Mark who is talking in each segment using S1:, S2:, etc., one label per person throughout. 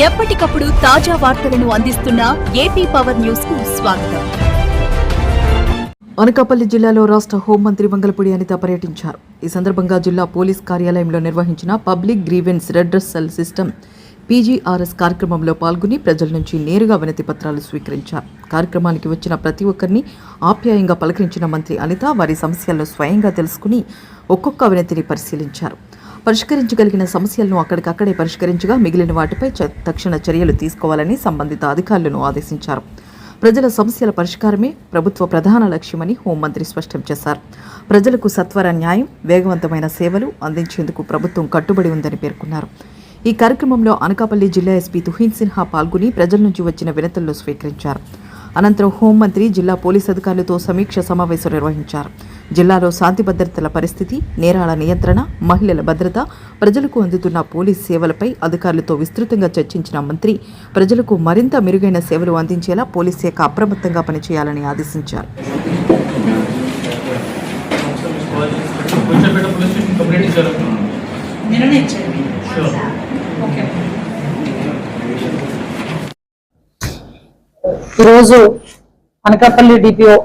S1: ఎప్పటికప్పుడు తాజా వార్తలను అందిస్తున్న ఏపీ పవర్ న్యూస్ కు స్వాగతం.
S2: అనకాపల్లి జిల్లాలో రాష్ట్ర హోంమంత్రి వంగలపూడి అనిత పర్యటించారు. ఈ సందర్భంగా జిల్లా పోలీస్ కార్యాలయంలో నిర్వహించిన public grievance redressal system PGRS కార్యక్రమంలో పాల్గొని ప్రజల నుంచి నేరుగా వినతి పత్రాలు స్వీకరించారు. కార్యక్రమానికి వచ్చిన ప్రతి ఒక్కరిని ఆప్యాయంగా పలకరించిన మంత్రి అనిత వారి సమస్యలను స్వయంగా తెలుసుకుని ఒక్కొక్క వినతిని పరిశీలించారు. పరిష్కరించగలిగిన సమస్యలను అక్కడికక్కడే పరిష్కరించగా మిగిలిన వాటిపై తక్షణ చర్యలు తీసుకోవాలని సంబంధిత అధికారులను ఆదేశించారు. ప్రజల సమస్యల పరిష్కారమే ప్రభుత్వ ప్రధాన లక్ష్యమని హోంమంత్రి స్పష్టం చేశారు. ప్రజలకు సత్వర న్యాయం, వేగవంతమైన సేవలు అందించేందుకు ప్రభుత్వం కట్టుబడి ఉందని పేర్కొన్నారు. ఈ కార్యక్రమంలో అనకాపల్లి జిల్లా ఎస్పీ తుహిన్ సిన్హా పాల్గొని ప్రజల నుంచి వచ్చిన వినతులను స్వీకరించారు. అనంతరం హోంమంత్రి జిల్లా పోలీస్ అధికారులతో సమీక్ష సమావేశం నిర్వహించారు. జిల్లాలో శాంతి భద్రతల పరిస్థితి, నేరాల నియంత్రణ, మహిళల భద్రత, ప్రజలకు అందుతున్న పోలీస్ సేవలపై అధికారులతో విస్తృతంగా చర్చించిన మంత్రి ప్రజలకు మరింత మెరుగైన సేవలు అందించేలా పోలీస్ శాఖ అప్రమత్తంగా పనిచేయాలని ఆదేశించారు.
S3: ఈరోజు అనకాపల్లి డిపిఓ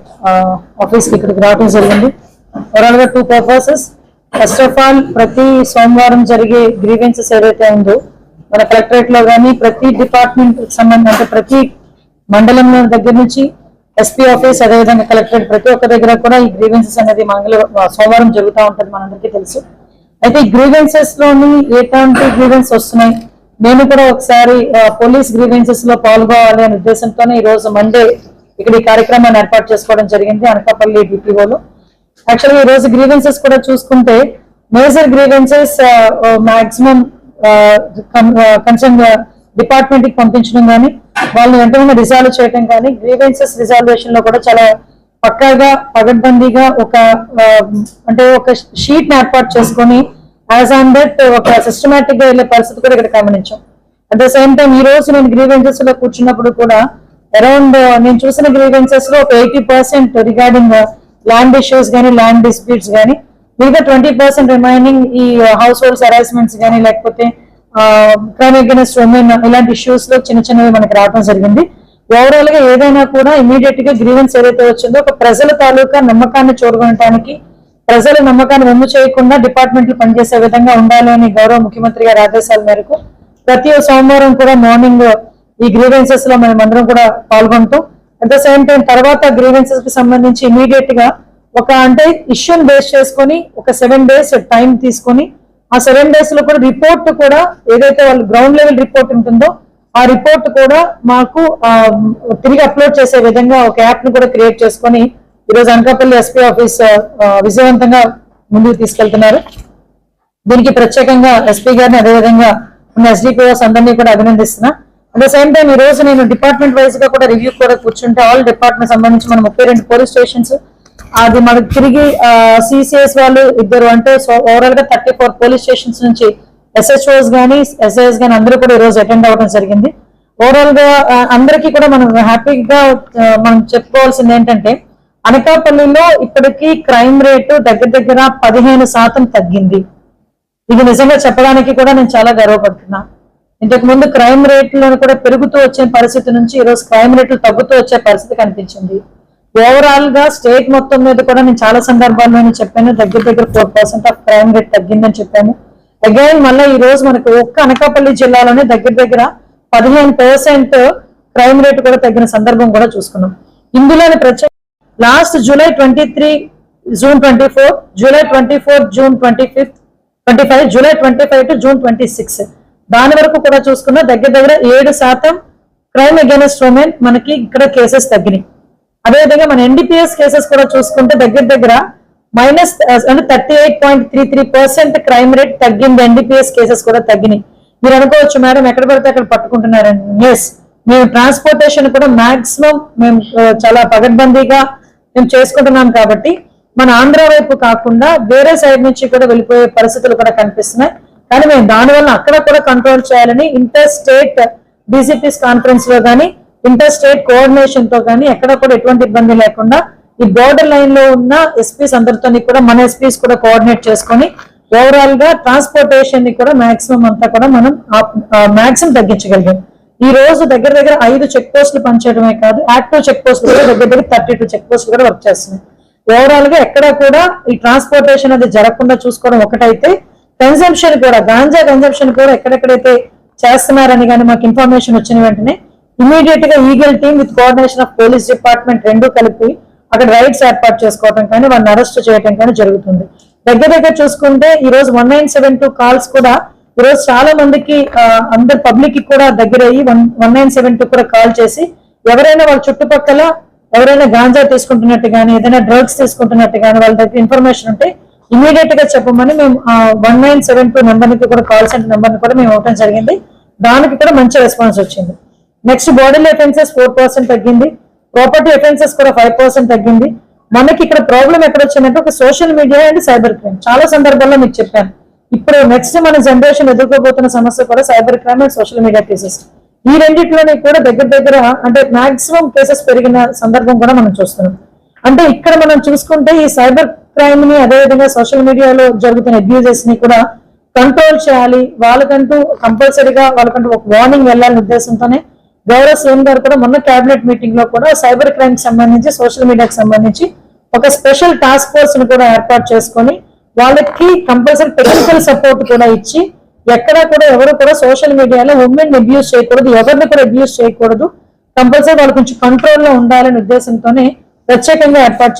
S3: ఆఫీస్కి ఇక్కడికి రావడం జరిగింది. ఓవరాల్గా 2 పర్పసెస్. ఫస్ట్ ఆఫ్ ఆల్, ప్రతి సోమవారం జరిగే గ్రీవెన్సెస్ ఏదైతే ఉందో మన కలెక్టరేట్ లో కానీ ప్రతి డిపార్ట్మెంట్ సంబంధం, అంటే ప్రతి మండలంలో దగ్గర నుంచి ఎస్పీ ఆఫీస్, అదేవిధంగా కలెక్టరేట్, ప్రతి ఒక్క దగ్గర కూడా ఈ గ్రీవెన్సెస్ అనేది సోమవారం జరుగుతూ ఉంటుంది, మనందరికీ తెలుసు. అయితే ఈ గ్రీవెన్సెస్ లోని ఎలాంటి గ్రీవెన్స్ వస్తున్నాయి, నేను కూడా ఒకసారి పోలీస్ గ్రీవెన్సెస్ లో పాల్గొవాలి అనే ఉద్దేశంతోనే ఈ రోజు మండే ఇక్కడ ఈ కార్యక్రమాన్ని ఏర్పాటు చేసుకోవడం జరిగింది అనకాపల్లి డిపిఓలో. యాక్చువల్గా ఈ రోజు గ్రీవెన్సెస్ కూడా చూసుకుంటే major grievances maximum concern department కి పంపించడం కానీ వాళ్ళని వెంటనే రిజాల్వ్ చేయడం కానీ, గ్రీవెన్సెస్ రిజాల్వేషన్ లో కూడా చాలా పక్కాగా పగడ్బందీగా ఒక షీట్ ని ఏర్పాటు చేసుకొని యాజ్ ఆన్ దట్ ఒక సిస్టమాటిక్ గా వెళ్ళే పరిస్థితి కూడా ఇక్కడ గమనించాం. అట్ ద సేమ్ టైం ఈ రోజు నేను గ్రీవెన్సెస్ లో కూర్చున్నప్పుడు కూడా అరౌండ్ నేను చూసిన గ్రీవెన్సెస్ లో ఒక 80% రిగార్డింగ్ ల్యాండ్ ఇష్యూస్ కానీ, ల్యాండ్ డిస్ప్యూట్స్ కానీ, మిగతా 20% రిమైనింగ్ ఈ హౌస్ హోల్డ్స్ హెరాస్మెంట్స్ కానీ, లేకపోతే క్రైమ్ అగైన్స్ట్ ఉమెన్, ఇలాంటి ఇష్యూస్ లో చిన్న చిన్నవి మనకి రావడం జరిగింది. ఓవరాల్ గా ఏదైనా కూడా ఇమీడియట్ గా గ్రీవెన్స్ ఏదైతే వచ్చిందో ఒక ప్రజల తాలూకా నమ్మకాన్ని చూడగొనడానికి, ప్రజల నమ్మకాన్ని వమ్ము చేయకుండా డిపార్ట్మెంట్లు పనిచేసే విధంగా ఉండాలి అని గౌరవ ముఖ్యమంత్రి గారి ఆదేశాల మేరకు ప్రతి సోమవారం కూడా మార్నింగ్ ఈ గ్రీవెన్సెస్ లో మనం అందరం కూడా పాల్గొంటూ, అట్ ద సేమ్ టైం తర్వాత గ్రీవెన్సెస్ కి సంబంధించి ఇమీడియట్ గా ఇష్యూని బేస్ చేసుకొని ఒక 7 days టైం తీసుకొని ఆ 7 days లో కూడా రిపోర్ట్ కూడా ఏదైతే వాళ్ళు గ్రౌండ్ లెవెల్ రిపోర్ట్ ఉంటుందో ఆ రిపోర్ట్ కూడా మాకు తిరిగి అప్లోడ్ చేసే విధంగా ఒక యాప్ ని కూడా క్రియేట్ చేసుకొని ఈరోజు అనకాపల్లి ఎస్పీ ఆఫీస్ విజయవంతంగా ముందుకు తీసుకెళ్తున్నారు. దీనికి ప్రత్యేకంగా ఎస్పీ గారిని, అదేవిధంగా ఉన్న ఎస్డిపిఓస్ అందరినీ కూడా అభినందిస్తున్నా. అట్ ద సేమ్ టైం ఈ రోజు నేను డిపార్ట్మెంట్ వైజ్ గా కూడా రివ్యూ కూడా కూర్చుంటే ఆల్ డిపార్ట్మెంట్ సంబంధించి మన 32 పోలీస్ స్టేషన్స్, అది మనకు తిరిగి సిసిఎస్ వాళ్ళు 2, అంటే ఓవరాల్ గా 34 పోలీస్ స్టేషన్స్ నుంచి ఎస్హెచ్ఓస్ గానీ, ఎస్ఐఎస్ గానీ అందరూ కూడా ఈ రోజు అటెండ్ అవ్వడం జరిగింది. ఓవరాల్ గా అందరికీ కూడా మనం హ్యాపీగా మనం చెప్పుకోవాల్సింది ఏంటంటే అనకాపల్లిలో ఇప్పటికీ క్రైమ్ రేటు దగ్గర 15% తగ్గింది. ఇది నిజంగా చెప్పడానికి కూడా నేను చాలా గర్వపడుతున్నా. ఇంతకు ముందు క్రైమ్ రేట్లను కూడా పెరుగుతూ వచ్చే పరిస్థితి నుంచి ఈరోజు క్రైమ్ రేట్లు తగ్గుతూ వచ్చే పరిస్థితి కనిపించింది. ఓవరాల్ గా స్టేట్ మొత్తం మీద కూడా నేను చాలా సందర్భాల్లో చెప్పాను, దగ్గర 4% ఆఫ్ క్రైమ్ రేట్ తగ్గిందని చెప్పాను. అగైన్ మళ్ళీ ఈ రోజు మనకు ఒక్క అనకాపల్లి జిల్లాలోనే దగ్గర 15% క్రైమ్ రేట్ కూడా తగ్గిన సందర్భం కూడా చూసుకున్నాం. ఇందులోని ప్రత్యేక last July 23, June 24, July 24, June 25, July 25 to June 26 దాని వరకు కూడా చూసుకున్నా దగ్గర 7% క్రైమ్ అగైన్స్ట్ ఉమెన్ మనకి ఇక్కడ కేసెస్ తగ్గినాయి. అదేవిధంగా మన ఎన్డీపీఎస్ కేసెస్ కూడా చూసుకుంటే దగ్గర మైనస్ అంటే 38.33% క్రైమ్ రేట్ తగ్గింది. ఎన్డీపీఎస్ కేసెస్ కూడా తగ్గినాయి. మీరు అనుకోవచ్చు, మేడం ఎక్కడ పడితే అక్కడ పట్టుకుంటున్నారని. ఎస్, మేము ట్రాన్స్పోర్టేషన్ కూడా మాక్సిమం మేము చాలా పగడ్బందీగా మేము చేసుకుంటున్నాం కాబట్టి మన ఆంధ్ర వైపు కాకుండా వేరే సైడ్ నుంచి కూడా వెళ్ళిపోయే పరిస్థితులు కూడా కనిపిస్తున్నాయి. కానీ మేము దానివల్ల అక్కడ కూడా కంట్రోల్ చేయాలని ఇంటర్ స్టేట్ డీసీపీస్ కాన్ఫరెన్స్ లో కానీ, ఇంటర్ స్టేట్ కోఆర్డినేషన్ తో కానీ ఎక్కడ కూడా ఎటువంటి ఇబ్బంది లేకుండా ఈ బోర్డర్ లైన్ లో ఉన్న ఎస్పీస్ అందరితో కూడా మన ఎస్పీస్ కూడా కోఆర్డినేట్ చేసుకొని ఓవరాల్ గా ట్రాన్స్పోర్టేషన్ ని కూడా మాక్సిమం అంతా కూడా మనం మాక్సిమం తగ్గించగలిగాం. ఈ రోజు దగ్గర దగ్గర 5 చెక్ పోస్టులు పనిచేయడమే కాదు, యాక్టివ్ చెక్ పోస్టులు కూడా దగ్గర దగ్గర 32 చెక్ పోస్టులు కూడా వర్క్ చేస్తున్నాయి. ఓవరాల్ గా ఎక్కడ కూడా ఈ ట్రాన్స్పోర్టేషన్ అది జరగకుండా చూసుకోవడం ఒకటైతే, కన్సంప్షన్ కూడా, గాంజా కన్సంప్షన్ కూడా ఎక్కడెక్కడైతే చేస్తున్నారని కానీ మాకు ఇన్ఫర్మేషన్ వచ్చిన వెంటనే ఇమీడియట్ గా eagle team with coordination of police department రెండు కలిపి అక్కడ రైడ్స్ ఏర్పాటు చేసుకోవడం కానీ వాళ్ళని అరెస్ట్ చేయడం కానీ జరుగుతుంది. దగ్గర దగ్గర చూసుకుంటే ఈ రోజు 1972 కాల్స్ కూడా ఈ రోజు చాలా మందికి అందరు పబ్లిక్ కి కూడా దగ్గర అయ్యి 1972 కూడా కాల్ చేసి ఎవరైనా వాళ్ళ చుట్టుపక్కల ఎవరైనా గాంజా తీసుకుంటున్నట్టు కానీ ఏదైనా డ్రగ్స్ తీసుకుంటున్నట్టు కానీ వాళ్ళ దగ్గర ఇన్ఫర్మేషన్ ఉంటే ఇమీడియట్ గా చెప్పమని మేము 1972 నెంబర్ కి కూడా కాల్ సెంటర్ నెంబర్ ని కూడా మేము ఇవ్వడం జరిగింది. దానికి కూడా మంచి రెస్పాన్స్ వచ్చింది. నెక్స్ట్ బాడీలో అఫెన్సెస్ 4% తగ్గింది, ప్రాపర్టీ అఫెన్సెస్ కూడా 5% తగ్గింది. మనకి ఇక్కడ ప్రాబ్లం ఎక్కడ వచ్చిందంటే ఒక social media and cyber crime. చాలా సందర్భాల్లో మీకు చెప్పాను, ఇప్పుడు నెక్స్ట్ మన జనరేషన్ ఎదుర్కోబోతున్న సమస్య కూడా cyber crime and social media cases. ఈ రెండింటిలోని కూడా దగ్గర దగ్గర అంటే మాక్సిమం కేసెస్ పెరిగిన సందర్భం కూడా మనం చూస్తున్నాం. అంటే ఇక్కడ మనం చూసుకుంటే ఈ సైబర్ క్రైమ్ ని అదేవిధంగా సోషల్ మీడియాలో జరుగుతున్న అబ్యూజెస్ ని కూడా కంట్రోల్ చేయాలి. వాళ్ళకంటూ కంపల్సరీగా వాళ్ళకంటూ ఒక వార్నింగ్ వెళ్ళాలనే ఉద్దేశంతోనే గౌరవ సీఎం గారు కూడా మొన్న కేబినెట్ మీటింగ్ లో కూడా సైబర్ క్రైమ్ కి సంబంధించి సోషల్ మీడియాకి సంబంధించి ఒక స్పెషల్ టాస్క్ ఫోర్స్ ని కూడా ఏర్పాటు చేసుకొని వాళ్ళకి కంపల్సరీ టెక్నికల్ సపోర్ట్ కూడా ఇచ్చి ఎక్కడా కూడా ఎవరు కూడా సోషల్ మీడియాలో ఉమెన్ అబ్యూస్ చేయకూడదు, ఎవరిని కూడా అబ్యూస్ చేయకూడదు, కంపల్సరీ వాళ్ళు కొంచెం కంట్రోల్ లో ఉండాలనే ఉద్దేశంతోనే ప్రత్యేకంగా ఏర్పాటు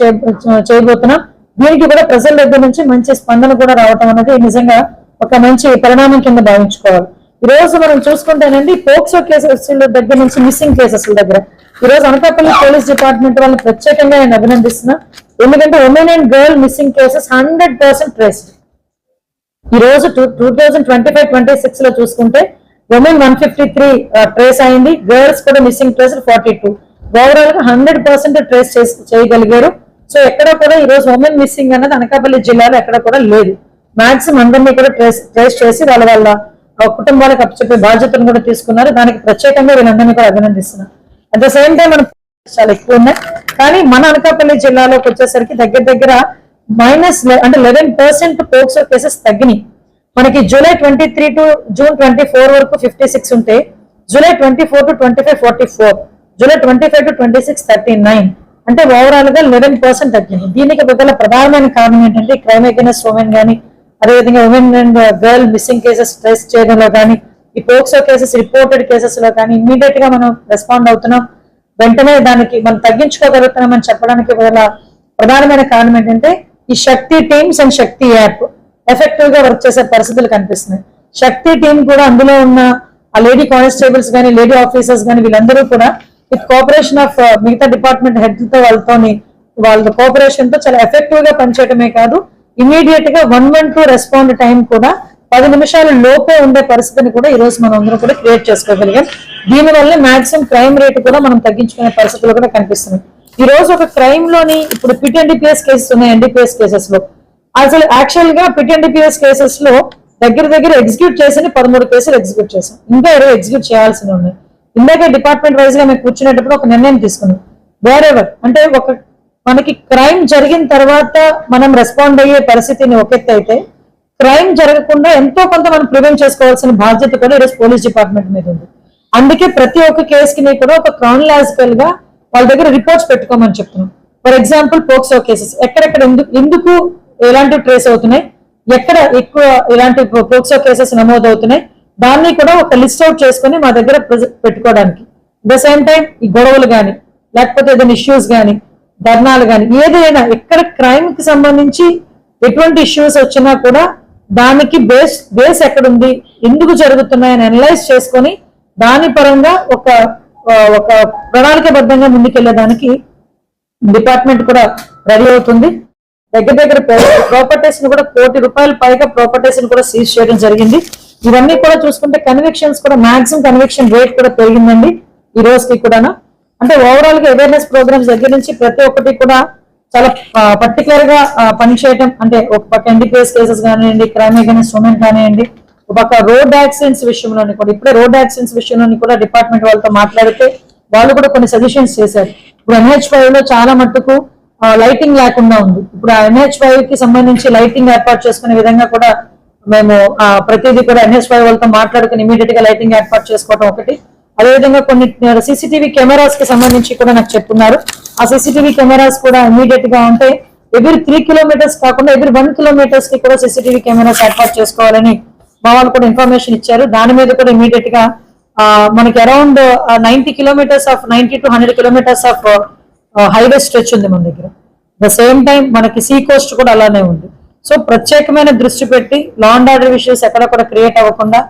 S3: చేయబోతున్నాం. దీనికి కూడా ప్రజల దగ్గర నుంచి మంచి స్పందన కూడా రావటం అనేది నిజంగా ఒక మంచి పరిణామం కింద భావించుకోవాలి. ఈ రోజు మనం చూసుకుంటేనండి పోక్సో కేసెస్ దగ్గర నుంచి మిస్సింగ్ కేసెస్ దగ్గర ఈ రోజు అనకాపల్లి పోలీస్ డిపార్ట్మెంట్ వాళ్ళని ప్రత్యేకంగా నేను అభినందిస్తున్నా. ఎందుకంటే women and girl missing cases 100% traced. ఈ రోజు 2025-26 లో చూసుకుంటే ఉమెన్ 153 ట్రేస్ అయింది, గర్ల్స్ కూడా మిస్సింగ్ ట్రేస్ 42. ఓవరాల్ గా 100% ట్రేస్ చేయగలిగారు. సో ఎక్కడ కూడా ఈ రోజు ఉమెన్ మిస్సింగ్ అన్నది అనకాపల్లి జిల్లాలో ఎక్కడ కూడా లేదు. మాక్సిమం అందరినీ కూడా ట్రేస్ చేసి వాళ్ళ కుటుంబాలకు అప్పచెప్పే బాధ్యతను కూడా తీసుకున్నారు. దానికి ప్రత్యేకంగా వీళ్ళందరినీ కూడా అభినందిస్తున్నారు. అట్ ద సేమ్ టైం మనం చాలా ఎక్కువ ఉన్నాయి, కానీ మన అనకాపల్లి జిల్లాలోకి వచ్చేసరికి దగ్గర దగ్గర అంటే 11% పోక్సో కేసెస్ తగ్గినాయి. మనకి జూలై 23 టు జూన్ 24 వరకు 56 ఉంటే జూలై 24 టు 25 44, జూలై 25 టు 26 39. అంటే ఓవరాల్ గా 11% తగ్గింది. దీనికి గల ప్రధానమైన కారణం ఏంటంటే క్రైమ్ అగైనెస్ట్ ఉమెన్ కానీ అదేవిధంగా women and girl missing cases trace చేయడంలో కానీ ఈ పోక్సో కేసెస్ రిపోర్టెడ్ కేసెస్ లో కానీ ఇమ్మీడియట్ గా మనం రెస్పాండ్ అవుతున్నాం. వెంటనే దానికి మనం తగ్గించుకోగలుగుతున్నామని చెప్పడానికి గల ప్రధానమైన కారణం ఏంటంటే ఈ Shakti teams and Shakti app effective గా వర్క్ చేసే పరిస్థితులు కనిపిస్తున్నాయి. శక్తి టీం కూడా అందులో ఉన్న ఆ లేడీ కానిస్టేబుల్స్ కానీ లేడీ ఆఫీసర్స్ కానీ వీళ్ళందరూ కూడా విత్ కోఆపరేషన్ ఆఫ్ మిగతా డిపార్ట్మెంట్ హెడ్ తో వాళ్ళ కోఆపరేషన్ తో చాలా ఎఫెక్టివ్ గా పనిచేయడమే కాదు, ఇమీడియట్ గా 112 రెస్పాండ్ టైం కూడా 10 నిమిషాల లోపే ఉండే పరిస్థితిని కూడా ఈ రోజు మనం అందరూ కూడా క్రియేట్ చేసుకోగలిగాం. దీనివల్ల మాక్సిమం క్రైమ్ రేట్ కూడా మనం తగ్గించుకునే పరిస్థితులు కూడా కనిపిస్తున్నాయి. ఈ రోజు ఒక క్రైమ్ లోని ఇప్పుడు పిట్ ఎన్డీపీఎస్ కేసెస్ ఉన్నాయి. ఎన్డీపీఎస్ కేసెస్ లో అసలు యాక్చువల్ గా పిట్ ఎన్డీపీఎస్ కేసెస్ లో దగ్గర దగ్గర ఎగ్జిక్యూట్ చేసి 13 కేసులు ఎగ్జిక్యూట్ చేశాం. ఇంకా 20 ఎగ్జిక్యూట్ చేయాల్సి ఉన్నాయి. ఇందాకే డిపార్ట్మెంట్ వైజ్ గా మేము కూర్చునేటప్పుడు ఒక నిర్ణయం తీసుకున్నాం. వేరెవర్ అంటే మనకి క్రైమ్ జరిగిన తర్వాత మనం రెస్పాండ్ అయ్యే పరిస్థితిని ఒక ఎత్తు అయితే క్రైమ్ జరగకుండా ఎంతో కొంత మనం ప్రివెంట్ చేసుకోవాల్సిన బాధ్యత కూడా ఈరోజు పోలీస్ డిపార్ట్మెంట్ మీద ఉంది. అందుకే ప్రతి ఒక్క కేసుకి కూడా ఒక క్రానలాజికల్ గా వాళ్ళ దగ్గర రిపోర్ట్స్ పెట్టుకోమని చెప్తున్నాం. ఫర్ ఎగ్జాంపుల్ పోక్సో కేసెస్ ఎక్కడెక్కడ ఎందుకు ఎలాంటి ట్రేస్ అవుతున్నాయి, ఎక్కడ ఎక్కువ ఇలాంటి పోక్సో కేసెస్ నమోదు అవుతున్నాయి, దాన్ని కూడా ఒక లిస్ట్ అవుట్ చేసుకుని మా దగ్గర పెట్టుకోవడానికి. ద సేమ్ టైం ఈ గొడవలు కానీ లేకపోతే ఏదైనా ఇష్యూస్ కానీ ధర్నాలు కానీ ఏదైనా ఎక్కడ క్రైమ్ కి సంబంధించి ఎటువంటి ఇష్యూస్ వచ్చినా కూడా దానికి బేస్ ఎక్కడుంది, ఎందుకు జరుగుతున్నాయని అనలైజ్ చేసుకొని దాని పరంగా ఒక ప్రణాళికబద్ధంగా ముందుకెళ్లేదానికి డిపార్ట్మెంట్ కూడా రెడీ అవుతుంది. దగ్గర దగ్గర ప్రాపర్టీస్ ని కూడా ₹1 కోటి పైగా ప్రాపర్టీస్ ని కూడా సీజ్ చేయడం జరిగింది. ఇవన్నీ కూడా చూసుకుంటే కన్విక్షన్స్ కూడా మాక్సిమం కన్విక్షన్ రేట్ కూడా పెరిగిందండి ఈ రోజుకి కూడా. అంటే ఓవరాల్ గా అవేర్నెస్ ప్రోగ్రామ్స్ దగ్గర నుంచి ప్రతి ఒక్కటి కూడా చాలా పర్టికులర్ గా పనిచేయటం. అంటే ఒక పక్క ఎన్డీపీఎస్ కేసెస్ కానివ్వండి, క్రైమ్ అగైనెస్ట్ ఉమెన్ కానివ్వండి, ఒక పక్క రోడ్ యాక్సిడెంట్స్ విషయంలోని కూడా ఇప్పుడే రోడ్ యాక్సిడెంట్స్ విషయంలోని కూడా డిపార్ట్మెంట్ వాళ్ళతో మాట్లాడితే వాళ్ళు కూడా కొన్ని సజెషన్స్ చేశారు. ఇప్పుడు NH5 లో చాలా మట్టుకు లైటింగ్ లేకుండా ఉంది. ఇప్పుడు NH5 కి సంబంధించి లైటింగ్ ఏర్పాటు చేసుకునే విధంగా కూడా మేము ప్రతిదీ కూడా NH5 వాళ్ళతో మాట్లాడుకుని ఇమీడియట్ గా లైటింగ్ ఏర్పాటు చేసుకోవడం ఒకటి. అదేవిధంగా కొన్ని CCTV కెమెరాస్ కి సంబంధించి కూడా నాకు చెప్తున్నారు. ఆ CCTV కెమెరాస్ కూడా ఇమీడియట్ గా ఉంటే ఎవ్రీ 3 కిలోమీటర్స్ కాకుండా ఎవ్రీ 1 కిలోమీటర్స్ కి కూడా CCTV కెమెరాస్ ఏర్పాటు చేసుకోవాలని మా వాళ్ళు కూడా ఇన్ఫర్మేషన్ ఇచ్చారు. దాని మీద కూడా ఇమీడియట్ గా మనకి around 90 kilometres of 90 to 100 kilometres of highway stretch ఉంది మన దగ్గర. ద సేమ్ టైం మనకి సీ కోస్ట్ కూడా అలానే ఉంది. సో ప్రత్యేకమైన దృష్టి పెట్టి లా అండ్ ఆర్డర్ ఇష్యూస్ ఎక్కడ కూడా క్రియేట్ అవ్వకుండా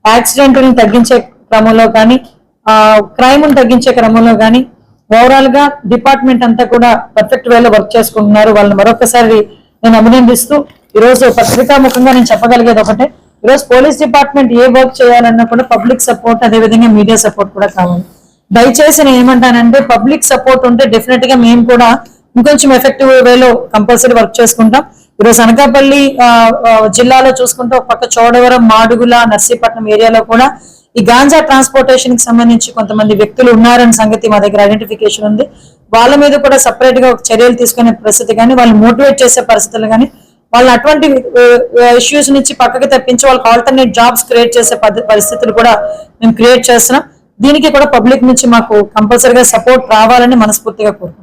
S3: యాక్సిడెంట్లను తగ్గించే క్రమంలో కానీ క్రైమ్ తగ్గించే క్రమంలో కానీ ఓవరాల్ గా డిపార్ట్మెంట్ అంతా కూడా పర్ఫెక్ట్ వేలో వర్క్ చేసుకుంటున్నారు. వాళ్ళని మరొకసారి నేను అభినందిస్తూ ఈరోజు పత్రికాముఖంగా నేను చెప్పగలిగేది ఒకటే, ఈరోజు పోలీస్ డిపార్ట్మెంట్ ఏ వర్క్ చేయాలన్నా కూడా పబ్లిక్ సపోర్ట్ అదేవిధంగా మీడియా సపోర్ట్ కూడా కావాలి. దయచేసి నేను ఏమంటానంటే పబ్లిక్ సపోర్ట్ ఉంటే డెఫినెట్ గా మేము కూడా ఇంకొంచెం ఎఫెక్టివ్ వేలో కంపల్సరీ వర్క్ చేసుకుంటాం. ఈరోజు అనకాపల్లి జిల్లాలో చూసుకుంటే ఒక పక్క చోడవరం, మాడుగుల, నర్సీపట్నం ఏరియాలో కూడా ఈ గాంజా ట్రాన్స్పోర్టేషన్ కి సంబంధించి కొంతమంది వ్యక్తులు ఉన్నారని సంగతి మా దగ్గర ఐడెంటిఫికేషన్ ఉంది. వాళ్ళ మీద కూడా సపరేట్ గా చర్యలు తీసుకునే పరిస్థితి కానీ వాళ్ళు మోటివేట్ చేసే పరిస్థితులు కానీ వాళ్ళు అటువంటి ఇష్యూస్ నుంచి పక్కకి తప్పించి వాళ్ళకి ఆల్టర్నేట్ జాబ్స్ క్రియేట్ చేసే పరిస్థితులు కూడా మేము క్రియేట్ చేస్తున్నాం. దీనికి కూడా పబ్లిక్ నుంచి మాకు కంపల్సరీగా సపోర్ట్ రావాలని మనస్ఫూర్తిగా కోరుకుంటున్నాం.